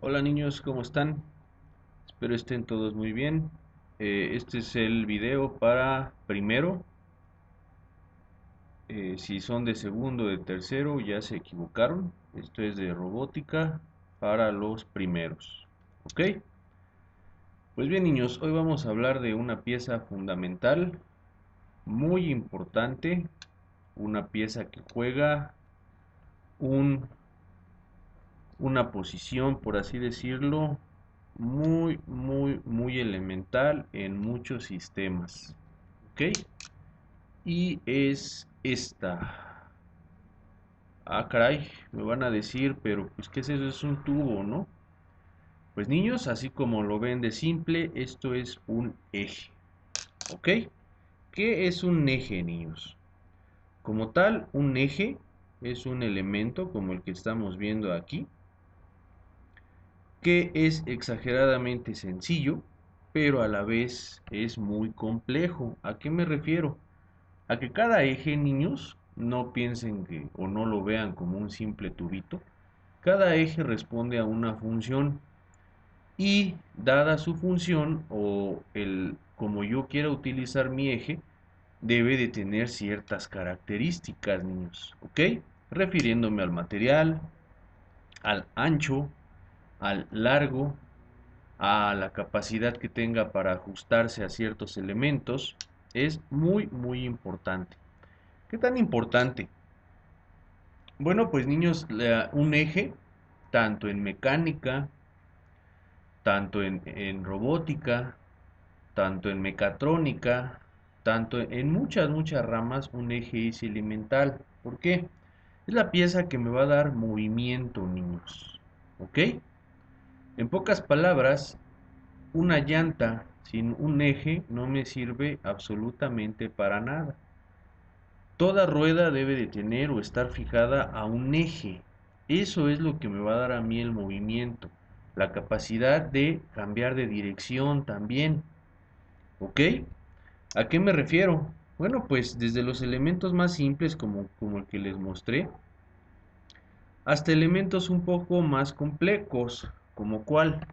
Hola niños, ¿cómo están? Espero estén todos muy bien. Este es el video para primero. Si son de segundo o de tercero, ya se equivocaron. Esto es de robótica para los primeros. ¿Ok? Pues bien niños, hoy vamos a hablar de una pieza fundamental, muy importante, una pieza que juega un, una posición, por así decirlo, muy elemental en muchos sistemas. ¿Ok? Y es esta. Ah, caray, me van a decir, pero pues ¿qué es eso? Es un tubo, ¿no? Pues niños, así como lo ven de simple, esto es un eje. ¿Ok? ¿Qué es un eje, niños? Como tal, un eje es un elemento como el que estamos viendo aquí, que es exageradamente sencillo, pero a la vez es muy complejo. ¿A qué me refiero? A que cada eje, niños, no piensen que o no lo vean como un simple tubito. Cada eje responde a una función y dada su función o el como yo quiera utilizar mi eje, debe de tener ciertas características, niños, ¿ok? Refiriéndome al material, al ancho, al largo, a la capacidad que tenga para ajustarse a ciertos elementos, es muy importante. ¿Qué tan importante? Bueno, pues niños, un eje, tanto en mecánica, tanto en robótica, tanto en mecatrónica, tanto en muchas ramas, un eje es elemental. ¿Por qué? Es la pieza que me va a dar movimiento, niños. ¿Ok? En pocas palabras, una llanta sin un eje no me sirve absolutamente para nada. Toda rueda debe de tener o estar fijada a un eje. Eso es lo que me va a dar a mí el movimiento. La capacidad de cambiar de dirección también. ¿Ok? ¿A qué me refiero? Bueno, pues desde los elementos más simples como el que les mostré, hasta elementos un poco más complejos, como cuál.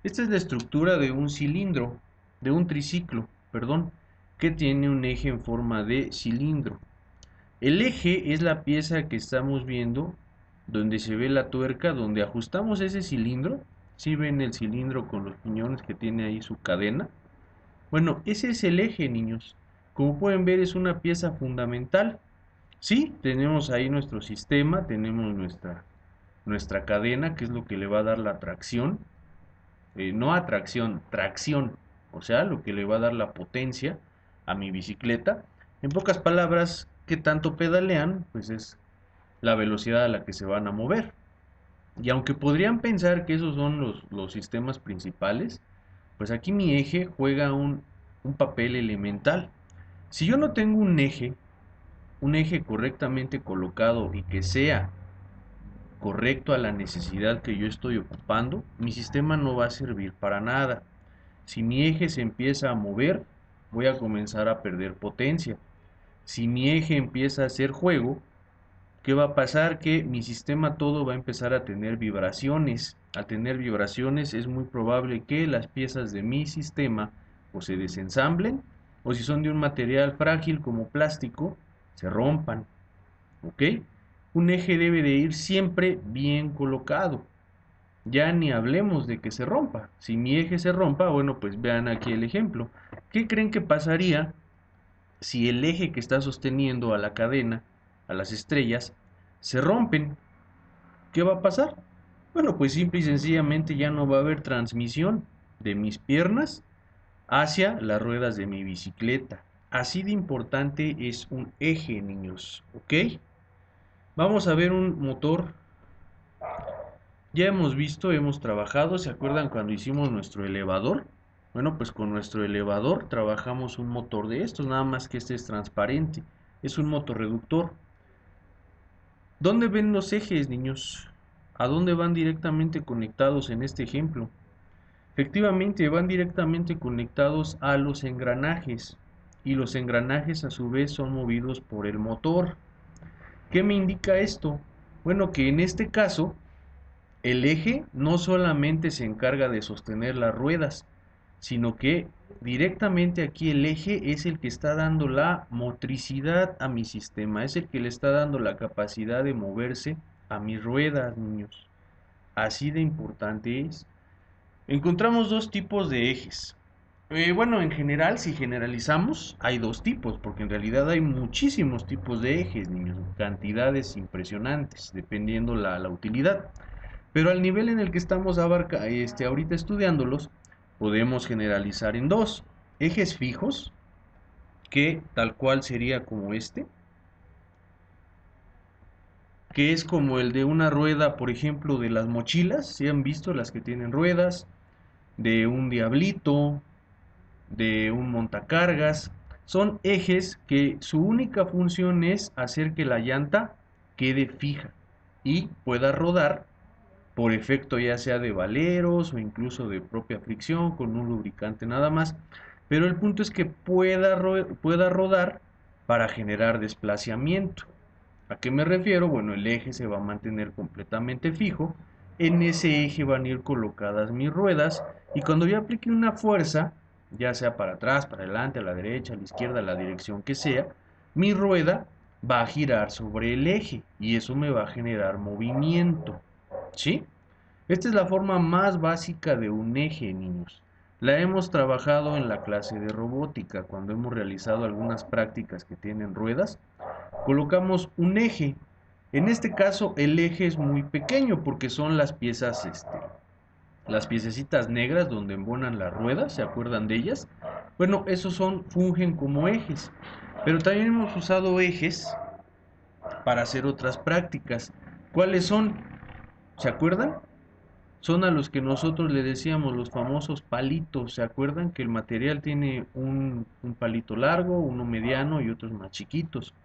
Esta es la estructura de un cilindro, de un triciclo, perdón, que tiene un eje en forma de cilindro. El eje es la pieza que estamos viendo, donde se ve la tuerca, donde ajustamos ese cilindro. Si ven el cilindro con los piñones que tiene ahí su cadena. Bueno, ese es el eje, niños. Como pueden ver, es una pieza fundamental. Sí, tenemos ahí nuestro sistema, tenemos nuestra cadena, que es lo que le va a dar la tracción. No atracción, tracción. O sea, lo que le va a dar la potencia a mi bicicleta. En pocas palabras, ¿qué tanto pedalean? Pues es la velocidad a la que se van a mover. Y aunque podrían pensar que esos son los sistemas principales, pues aquí mi eje juega un papel elemental. Si yo no tengo un eje correctamente colocado y que sea correcto a la necesidad que yo estoy ocupando, mi sistema no va a servir para nada. Si mi eje se empieza a mover, voy a comenzar a perder potencia. Si mi eje empieza a hacer juego, ¿qué va a pasar? Que mi sistema todo va a empezar a tener vibraciones. Al tener vibraciones es muy probable que las piezas de mi sistema o se desensamblen o si son de un material frágil como plástico, se rompan. ¿Ok? Un eje debe de ir siempre bien colocado. Ya ni hablemos de que se rompa. Si mi eje se rompa, bueno, pues vean aquí el ejemplo. ¿Qué creen que pasaría si el eje que está sosteniendo a la cadena, a las estrellas, se rompen? ¿Qué va a pasar? Bueno, pues simple y sencillamente ya no va a haber transmisión de mis piernas hacia las ruedas de mi bicicleta. Así de importante es un eje, niños, ¿ok? Vamos a ver un motor. Ya hemos visto, hemos trabajado, ¿se acuerdan cuando hicimos nuestro elevador? Bueno, pues con nuestro elevador trabajamos un motor de estos, nada más que este es transparente. Es un motorreductor. ¿Dónde ven los ejes, niños? ¿A dónde van directamente conectados en este ejemplo? Efectivamente, van directamente conectados a los engranajes. Y los engranajes a su vez son movidos por el motor. ¿Qué me indica esto? Bueno, que en este caso el eje no solamente se encarga de sostener las ruedas, sino que directamente aquí el eje es el que está dando la motricidad a mi sistema, es el que le está dando la capacidad de moverse a mis ruedas, niños. Así de importante es. Encontramos dos tipos de ejes. Bueno, en general, si generalizamos, hay dos tipos, porque en realidad hay muchísimos tipos de ejes, niños, cantidades impresionantes, dependiendo la utilidad. Pero al nivel en el que estamos ahorita estudiándolos, podemos generalizar en dos. Ejes fijos, que tal cual sería como este, que es como el de una rueda, por ejemplo, de las mochilas, si han visto las que tienen ruedas, de un diablito, de un montacargas. Son ejes que su única función es hacer que la llanta quede fija y pueda rodar por efecto ya sea de valeros o incluso de propia fricción con un lubricante nada más. Pero el punto es que pueda rodar para generar desplazamiento. ¿A qué me refiero? Bueno, el eje se va a mantener completamente fijo. En ese eje van a ir colocadas mis ruedas y cuando yo aplique una fuerza, ya sea para atrás, para adelante, a la derecha, a la izquierda, a la dirección que sea, mi rueda va a girar sobre el eje y eso me va a generar movimiento. ¿Sí? Esta es la forma más básica de un eje, niños. La hemos trabajado en la clase de robótica, cuando hemos realizado algunas prácticas que tienen ruedas. Colocamos un eje. En este caso, el eje es muy pequeño porque son las piezas, las piececitas negras donde embonan las ruedas, ¿se acuerdan de ellas? Bueno, fungen como ejes. Pero también hemos usado ejes para hacer otras prácticas. ¿Cuáles son? ¿Se acuerdan? Son a los que nosotros le decíamos los famosos palitos. ¿Se acuerdan que el material tiene un palito largo, uno mediano y otros más chiquitos?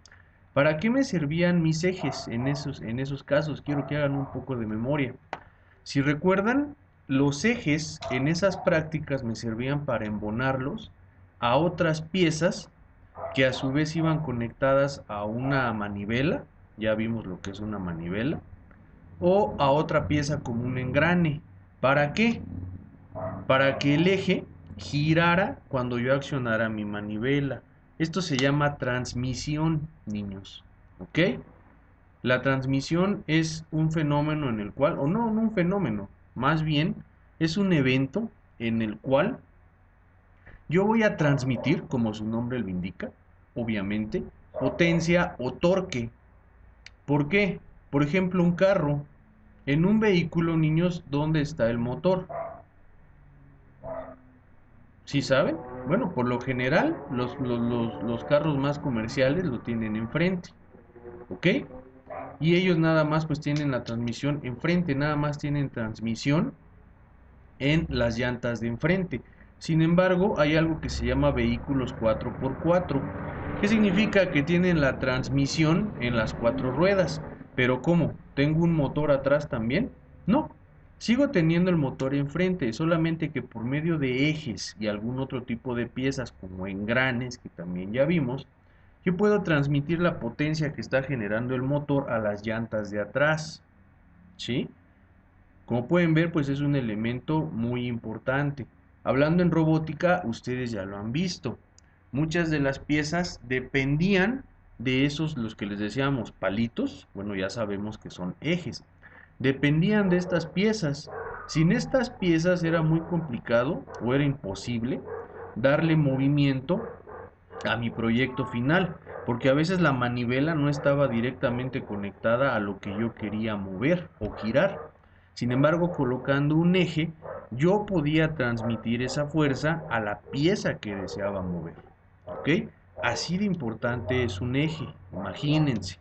¿Para qué me servían mis ejes en esos casos? Quiero que hagan un poco de memoria. Si recuerdan, los ejes en esas prácticas me servían para embonarlos a otras piezas que a su vez iban conectadas a una manivela, ya vimos lo que es una manivela, o a otra pieza como un engrane. ¿Para qué? Para que el eje girara cuando yo accionara mi manivela. Esto se llama transmisión, niños. ¿Ok? La transmisión es un fenómeno en el cual, o no, no un fenómeno, más bien es un evento en el cual yo voy a transmitir, como su nombre lo indica, obviamente, potencia o torque. ¿Por qué? Por ejemplo, un carro. En un vehículo, niños, ¿dónde está el motor? ¿Sí saben? Bueno, por lo general, los carros más comerciales lo tienen enfrente, ¿ok? Y ellos nada más pues tienen la transmisión enfrente, nada más tienen transmisión en las llantas de enfrente. Sin embargo, hay algo que se llama vehículos 4x4. ¿Qué significa? Que tienen la transmisión en las cuatro ruedas. Pero ¿cómo? ¿Tengo un motor atrás también? No. Sigo teniendo el motor enfrente, solamente que por medio de ejes y algún otro tipo de piezas como engranes, que también ya vimos, yo puedo transmitir la potencia que está generando el motor a las llantas de atrás. ¿Sí? Como pueden ver, pues es un elemento muy importante. Hablando en robótica, ustedes ya lo han visto. Muchas de las piezas dependían de esos, los que les decíamos palitos, bueno, ya sabemos que son ejes. Dependían de estas piezas. Sin estas piezas era muy complicado o era imposible darle movimiento a mi proyecto final, porque a veces la manivela no estaba directamente conectada a lo que yo quería mover o girar. Sin embargo, colocando un eje, yo podía transmitir esa fuerza a la pieza que deseaba mover. ¿Ok? Así de importante es un eje, imagínense.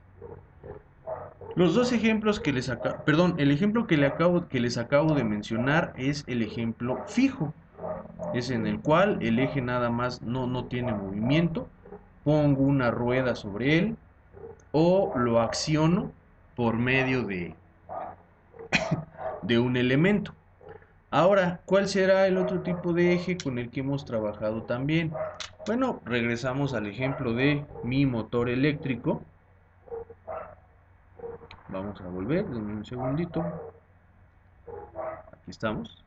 Los dos ejemplos que el ejemplo que les acabo de mencionar es el ejemplo fijo. Es en el cual el eje nada más no tiene movimiento, pongo una rueda sobre él o lo acciono por medio de un elemento. Ahora, ¿cuál será el otro tipo de eje con el que hemos trabajado también? Bueno, regresamos al ejemplo de mi motor eléctrico. Vamos a volver, denme un segundito. Aquí estamos.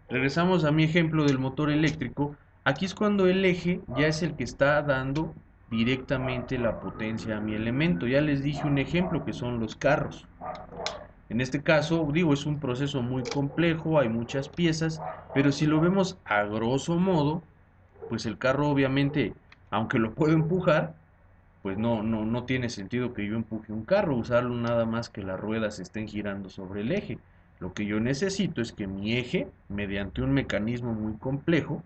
Regresamos a mi ejemplo del motor eléctrico. Aquí es cuando el eje ya es el que está dando directamente la potencia a mi elemento. Ya les dije un ejemplo que son los carros. En este caso, digo, es un proceso muy complejo, hay muchas piezas, pero si lo vemos a grosso modo, pues el carro obviamente, aunque lo puedo empujar, pues no tiene sentido que yo empuje un carro, usarlo nada más que las ruedas estén girando sobre el eje. Lo que yo necesito es que mi eje, mediante un mecanismo muy complejo,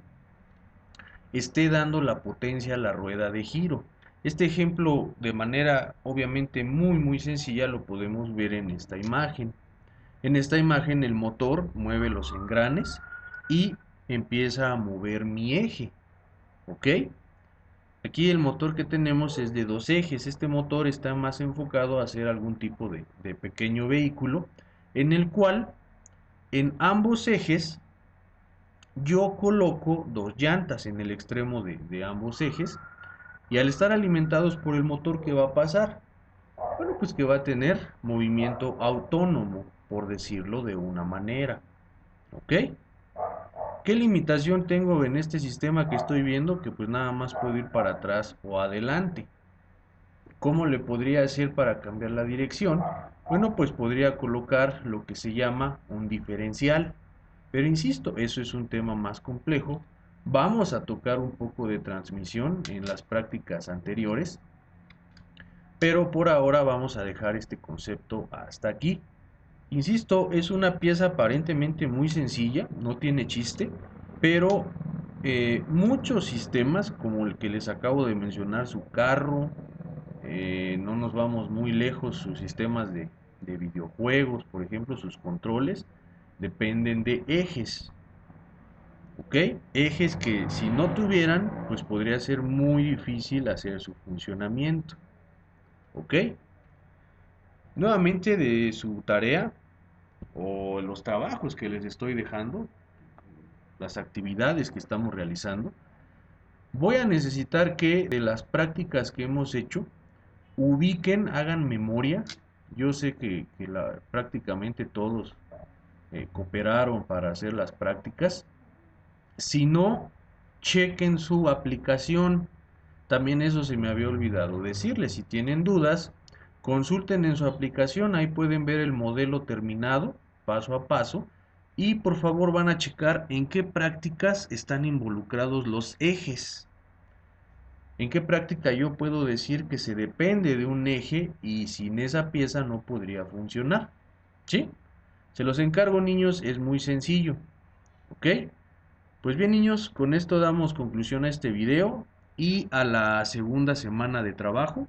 esté dando la potencia a la rueda de giro. Este ejemplo de manera obviamente muy sencilla lo podemos ver en esta imagen. En esta imagen el motor mueve los engranes y empieza a mover mi eje. ¿Ok? Aquí el motor que tenemos es de dos ejes. Este motor está más enfocado a hacer algún tipo de pequeño vehículo en el cual en ambos ejes yo coloco dos llantas en el extremo de ambos ejes y al estar alimentados por el motor, ¿qué va a pasar? Bueno, pues que va a tener movimiento autónomo, por decirlo de una manera. ¿Ok? ¿Qué limitación tengo en este sistema que estoy viendo? Que pues nada más puedo ir para atrás o adelante. ¿Cómo le podría hacer para cambiar la dirección? Bueno, pues podría colocar lo que se llama un diferencial. Pero insisto, eso es un tema más complejo. Vamos a tocar un poco de transmisión en las prácticas anteriores. Pero por ahora vamos a dejar este concepto hasta aquí. Insisto, es una pieza aparentemente muy sencilla, no tiene chiste, pero muchos sistemas, como el que les acabo de mencionar, su carro, no nos vamos muy lejos, sus sistemas de videojuegos, por ejemplo, sus controles, dependen de ejes, ¿ok? Ejes que si no tuvieran, pues podría ser muy difícil hacer su funcionamiento, ¿ok? Nuevamente de su tarea o los trabajos que les estoy dejando, las actividades que estamos realizando, voy a necesitar que de las prácticas que hemos hecho, ubiquen, hagan memoria. Yo sé que prácticamente todos cooperaron para hacer las prácticas. Si no, chequen su aplicación. También eso se me había olvidado decirles. Si tienen dudas, consulten en su aplicación. Ahí pueden ver el modelo terminado, paso a paso. Y por favor van a checar en qué prácticas están involucrados los ejes. ¿En qué práctica yo puedo decir que se depende de un eje y sin esa pieza no podría funcionar? ¿Sí? Se los encargo, niños, es muy sencillo. ¿Ok? Pues bien, niños, con esto damos conclusión a este video y a la segunda semana de trabajo.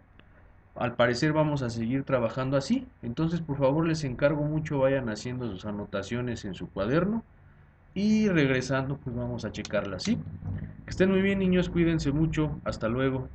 Al parecer vamos a seguir trabajando así. Entonces, por favor, les encargo mucho, vayan haciendo sus anotaciones en su cuaderno. Y regresando, pues vamos a checarlas, ¿sí? Que estén muy bien, niños, cuídense mucho. Hasta luego.